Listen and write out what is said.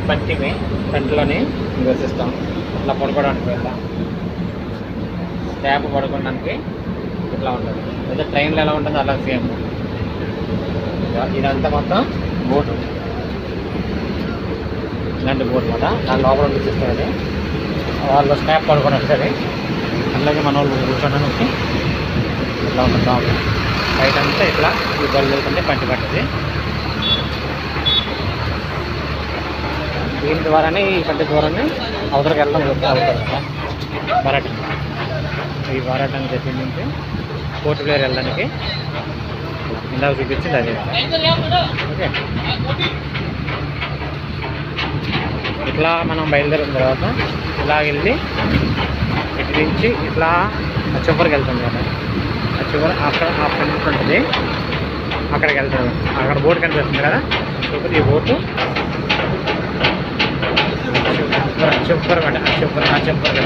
పంటివి ఫ్రంట్లోని నివసిస్తాం. ఇట్లా పడుకోవడానికి వెళ్తాం. స్టాప్ పడుకోవడానికి ఇట్లా ఉంటుంది. అయితే ట్రైన్లో ఎలా ఉంటుందో అలా సేమ్. ఇదంతా మొత్తం బోటు, ఇలాంటి బోట్ మాట. దాని లోపల చూపిస్తుంది. వాళ్ళు స్టాప్ పడుకోవడానికి సరే. అలాగే మన వాళ్ళు కూర్చోడానికి ఇట్లా ఉంటుంది. బాగుంది. బయట అంతా ఇట్లా ఈ బళ్ళు వెళ్తుంటే పంటి పట్టది. దీని ద్వారానే, ఈ పంటి ద్వారానే అవతలకి వెళ్ళడం అవుతుంది కదా బరాటం. ఈ బరాటం దగ్గర నుంచి పోర్ట్ బ్లేర్ వెళ్ళడానికి ఇందాక చూపించింది అదే. ఓకే, ఇట్లా మనం బయలుదేరిన తర్వాత ఇలా వెళ్ళి ఇటు నుంచి ఇట్లా చివరికి వెళ్తాం కదా. ఆ చివరి అక్కడ ఆ ఫ్రంట్ ఉంటుంది, అక్కడికి వెళ్తాం. అక్కడ బోట్ కనిపిస్తుంది కదా, చివరి ఈ బోటు చివరి అంటే ఆ చివరి